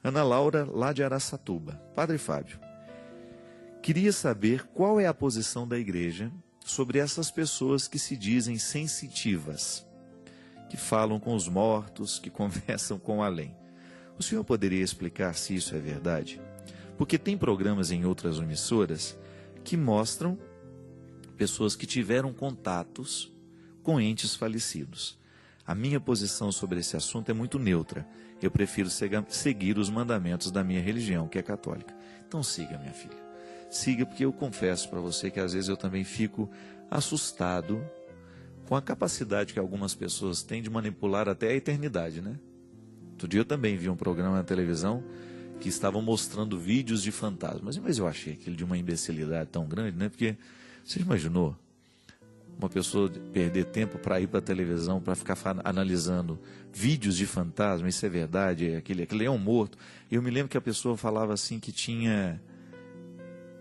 Ana Laura, lá de Araçatuba. Padre Fábio, queria saber qual é a posição da igreja sobre essas pessoas que se dizem sensitivas, que falam com os mortos, que conversam com o além. O senhor poderia explicar se isso é verdade? Porque tem programas em outras emissoras que mostram pessoas que tiveram contatos com entes falecidos. A minha posição sobre esse assunto é muito neutra. Eu prefiro seguir os mandamentos da minha religião, que é católica. Então siga, minha filha. Siga, porque eu confesso para você que às vezes eu também fico assustado com a capacidade que algumas pessoas têm de manipular até a eternidade, né? Outro dia eu também vi um programa na televisão que estavam mostrando vídeos de fantasmas. Mas eu achei aquilo de uma imbecilidade tão grande, né? Porque, você imaginou uma pessoa perder tempo para ir para a televisão, para ficar analisando vídeos de fantasma? Isso é verdade? Aquele leão morto. Eu me lembro que a pessoa falava assim que tinha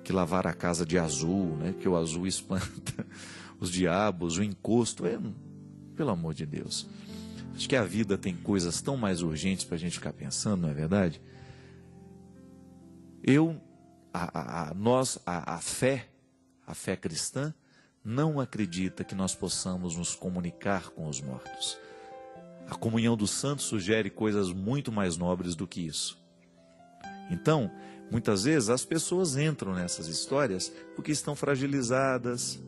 que lavar a casa de azul, né? Que o azul espanta os diabos, o encosto. Pelo amor de Deus. Acho que a vida tem coisas tão mais urgentes para a gente ficar pensando, não é verdade? A fé cristã não acredita que nós possamos nos comunicar com os mortos. A comunhão dos santos sugere coisas muito mais nobres do que isso. Então, muitas vezes as pessoas entram nessas histórias porque estão fragilizadas.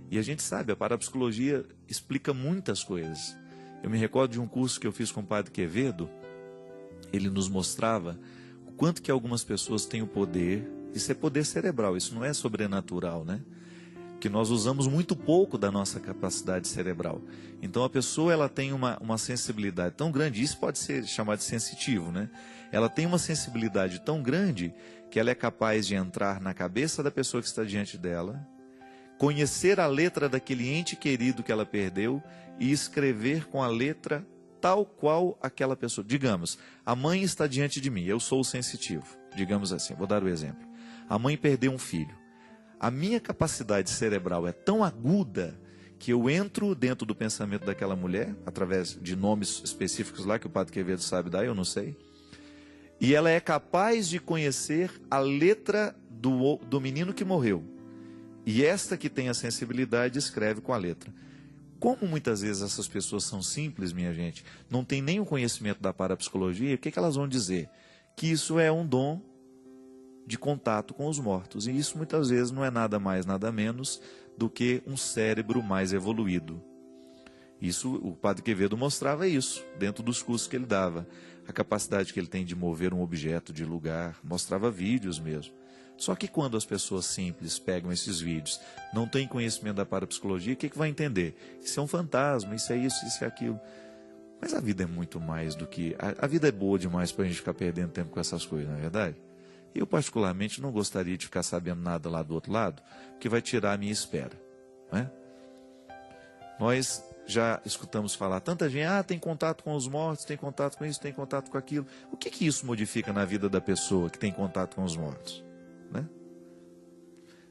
E a gente sabe, a parapsicologia explica muitas coisas. Eu me recordo de um curso que eu fiz com o Padre Quevedo. Ele nos mostrava o quanto que algumas pessoas têm o poder. Isso é poder cerebral, isso não é sobrenatural, né? Que nós usamos muito pouco da nossa capacidade cerebral. Então a pessoa ela tem uma sensibilidade tão grande, isso pode ser chamado de sensitivo, né? Ela tem uma sensibilidade tão grande que ela é capaz de entrar na cabeça da pessoa que está diante dela, conhecer a letra daquele ente querido que ela perdeu e escrever com a letra tal qual aquela pessoa. Digamos, a mãe está diante de mim, eu sou o sensitivo. Digamos assim, vou dar o exemplo. A mãe perdeu um filho. A minha capacidade cerebral é tão aguda que eu entro dentro do pensamento daquela mulher, através de nomes específicos lá que o Padre Quevedo sabe dar, eu não sei. E ela é capaz de conhecer a letra do menino que morreu. E esta que tem a sensibilidade escreve com a letra. Como muitas vezes essas pessoas são simples, minha gente, não tem nem o conhecimento da parapsicologia, o que elas vão dizer? Que isso é um dom de contato com os mortos. E isso muitas vezes não é nada mais, nada menos do que um cérebro mais evoluído. Isso, o Padre Quevedo mostrava isso, dentro dos cursos que ele dava. A capacidade que ele tem de mover um objeto de lugar, mostrava vídeos mesmo. Só que quando as pessoas simples pegam esses vídeos, não têm conhecimento da parapsicologia, o que vai entender? Isso é um fantasma, isso é isso, isso é aquilo. Mas a vida é muito mais do que... A vida é boa demais para a gente ficar perdendo tempo com essas coisas, não é verdade? Eu particularmente não gostaria de ficar sabendo nada lá do outro lado, porque vai tirar a minha espera, não é? Nós já escutamos falar, tanta gente, tem contato com os mortos, tem contato com isso, tem contato com aquilo. O que isso modifica na vida da pessoa que tem contato com os mortos? Né?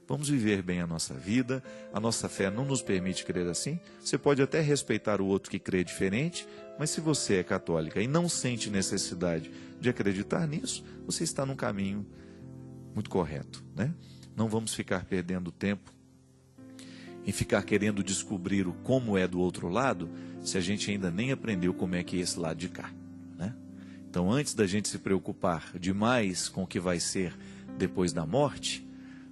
Vamos viver bem a nossa vida, a nossa fé não nos permite crer assim. Você pode até respeitar o outro que crê diferente, mas se você é católica e não sente necessidade de acreditar nisso, você está num caminho muito correto, né? Não vamos ficar perdendo tempo em ficar querendo descobrir o como é do outro lado, se a gente ainda nem aprendeu como é que é esse lado de cá, né? Então, antes da gente se preocupar demais com o que vai ser depois da morte,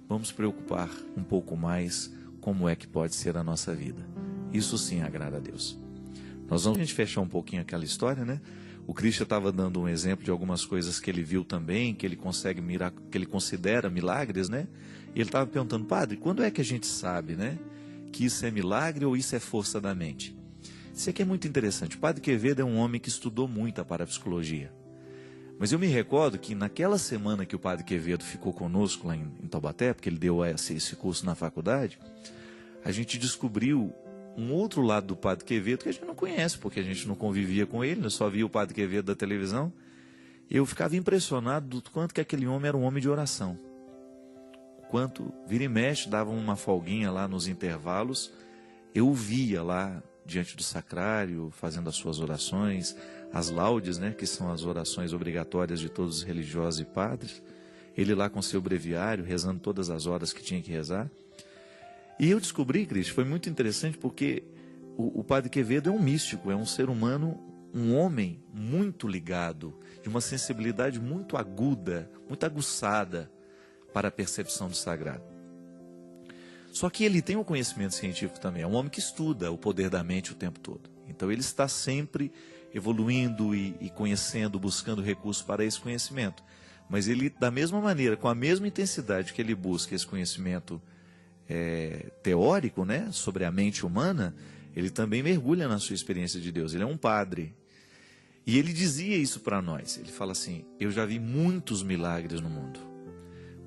vamos preocupar um pouco mais como é que pode ser a nossa vida. Isso sim agrada a Deus. Nós vamos fechar um pouquinho aquela história, né? O Christian estava dando um exemplo de algumas coisas que ele viu também, que ele consegue mirar, que ele considera milagres, né? E ele estava perguntando, padre, quando é que a gente sabe, né, que isso é milagre ou isso é força da mente? Isso aqui é muito interessante. O Padre Quevedo é um homem que estudou muito a parapsicologia. Mas eu me recordo que naquela semana que o Padre Quevedo ficou conosco lá em Taubaté, porque ele deu esse curso na faculdade, a gente descobriu um outro lado do Padre Quevedo que a gente não conhece, porque a gente não convivia com ele, só via o Padre Quevedo da televisão. Eu ficava impressionado do quanto que aquele homem era um homem de oração. Quanto vira e mexe, dava uma folguinha lá nos intervalos, eu o via lá diante do sacrário, fazendo as suas orações, as laudes, né, que são as orações obrigatórias de todos os religiosos e padres. Ele lá com seu breviário, rezando todas as horas que tinha que rezar. E eu descobri, Cristo, foi muito interessante porque o Padre Quevedo é um místico, é um ser humano, um homem muito ligado, de uma sensibilidade muito aguda, muito aguçada para a percepção do sagrado. Só que ele tem um conhecimento científico também, é um homem que estuda o poder da mente o tempo todo. Então ele está sempre evoluindo e conhecendo, buscando recursos para esse conhecimento. Mas ele, da mesma maneira, com a mesma intensidade que ele busca esse conhecimento teórico, né, sobre a mente humana, ele também mergulha na sua experiência de Deus. Ele é um padre. E ele dizia isso para nós. Ele fala assim: eu já vi muitos milagres no mundo.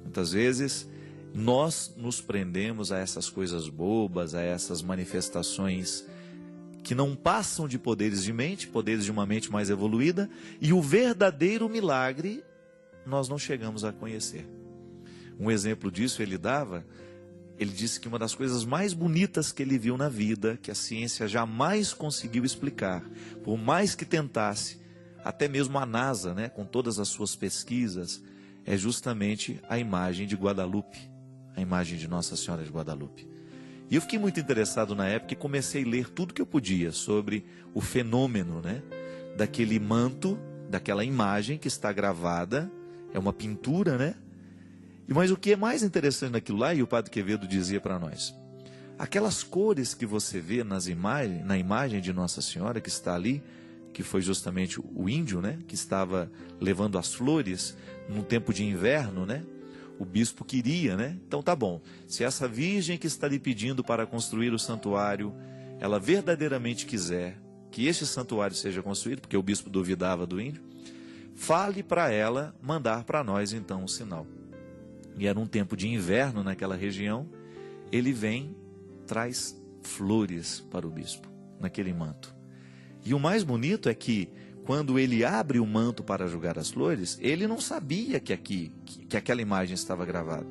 Muitas vezes nós nos prendemos a essas coisas bobas, a essas manifestações que não passam de poderes de mente, poderes de uma mente mais evoluída, e o verdadeiro milagre nós não chegamos a conhecer. Um exemplo disso ele disse que uma das coisas mais bonitas que ele viu na vida, que a ciência jamais conseguiu explicar, por mais que tentasse, até mesmo a NASA, né, com todas as suas pesquisas, é justamente a imagem de Guadalupe, a imagem de Nossa Senhora de Guadalupe. E eu fiquei muito interessado na época e comecei a ler tudo que eu podia sobre o fenômeno, né, daquele manto, daquela imagem que está gravada, é uma pintura, né? Mas o que é mais interessante naquilo lá, e o Padre Quevedo dizia para nós, aquelas cores que você vê na imagem de Nossa Senhora que está ali, que foi justamente o índio, né, que estava levando as flores num tempo de inverno, né? O bispo queria, né? Então tá bom, se essa virgem que está lhe pedindo para construir o santuário, ela verdadeiramente quiser que este santuário seja construído, porque o bispo duvidava do índio, fale para ela mandar para nós então um sinal. E era um tempo de inverno naquela região, ele vem, traz flores para o bispo, naquele manto. E o mais bonito é que, quando ele abre o manto para jogar as flores, ele não sabia que aquela imagem estava gravada.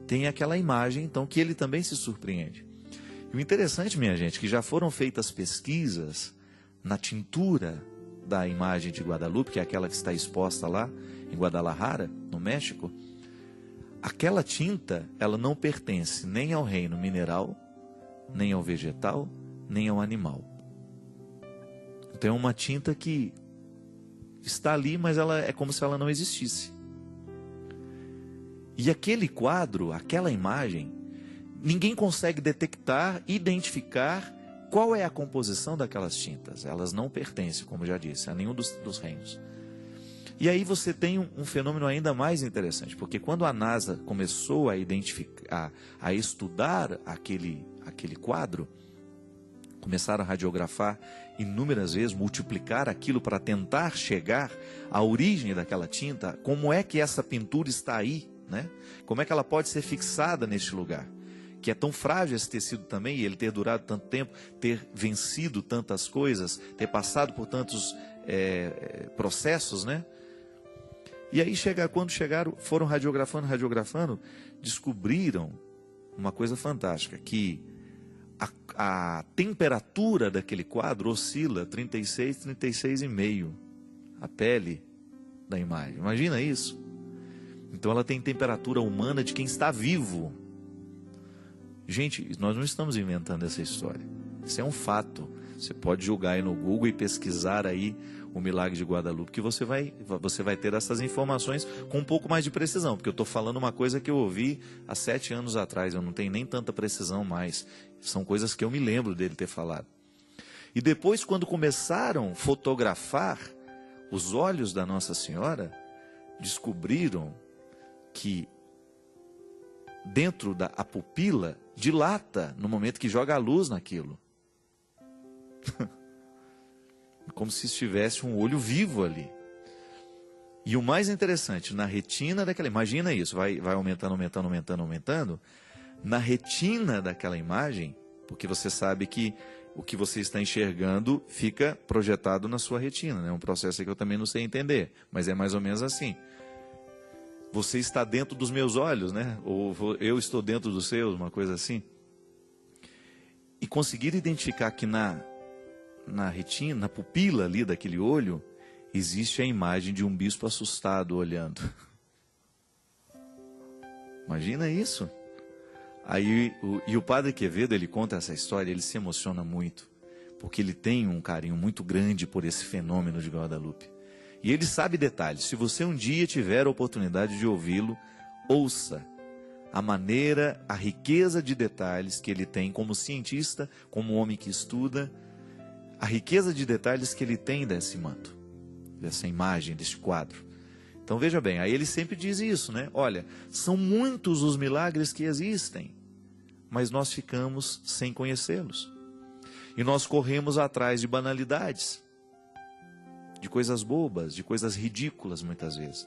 Tem aquela imagem, então, que ele também se surpreende. E o interessante, minha gente, que já foram feitas pesquisas na tintura da imagem de Guadalupe, que é aquela que está exposta lá em Guadalajara, no México. Aquela tinta, ela não pertence nem ao reino mineral, nem ao vegetal, nem ao animal. Então é uma tinta que está ali, mas ela é como se ela não existisse. E aquele quadro, aquela imagem, ninguém consegue detectar, identificar qual é a composição daquelas tintas. Elas não pertencem, como já disse, a nenhum dos reinos. E aí você tem um fenômeno ainda mais interessante, porque quando a NASA começou a identificar, a estudar aquele quadro, começaram a radiografar inúmeras vezes, multiplicar aquilo para tentar chegar à origem daquela tinta, como é que essa pintura está aí, né? Como é que ela pode ser fixada neste lugar? Que é tão frágil esse tecido também, e ele ter durado tanto tempo, ter vencido tantas coisas, ter passado por tantos processos, né? E aí quando chegaram, foram radiografando, descobriram uma coisa fantástica, que a temperatura daquele quadro oscila 36, 36,5, a pele da imagem. Imagina isso. Então ela tem temperatura humana de quem está vivo. Gente, nós não estamos inventando essa história. Isso é um fato. Você pode jogar aí no Google e pesquisar aí o milagre de Guadalupe, que você vai ter essas informações com um pouco mais de precisão, porque eu estou falando uma coisa que eu ouvi há 7 anos atrás, eu não tenho nem tanta precisão mais. São coisas que eu me lembro dele ter falado. E depois, quando começaram a fotografar os olhos da Nossa Senhora, descobriram que dentro da pupila dilata no momento que joga a luz naquilo. Como se estivesse um olho vivo ali. E o mais interessante, na retina daquela, imagina isso, vai aumentando. Na retina daquela imagem, porque você sabe que o que você está enxergando fica projetado na sua retina, né? É um processo que eu também não sei entender, mas é mais ou menos assim. Você está dentro dos meus olhos, né? Ou eu estou dentro dos seus, uma coisa assim. E conseguir identificar que na retina, na pupila ali daquele olho, existe a imagem de um bispo assustado olhando. Imagina isso. Aí, o padre Quevedo, ele conta essa história, ele se emociona muito, porque ele tem um carinho muito grande por esse fenômeno de Guadalupe. E ele sabe detalhes. Se você um dia tiver a oportunidade de ouvi-lo, ouça a maneira, a riqueza de detalhes que ele tem como cientista, como homem que estuda, a riqueza de detalhes que ele tem desse manto, dessa imagem, desse quadro. Então veja bem, aí ele sempre diz isso, né? Olha, são muitos os milagres que existem, mas nós ficamos sem conhecê-los. E nós corremos atrás de banalidades, de coisas bobas, de coisas ridículas muitas vezes.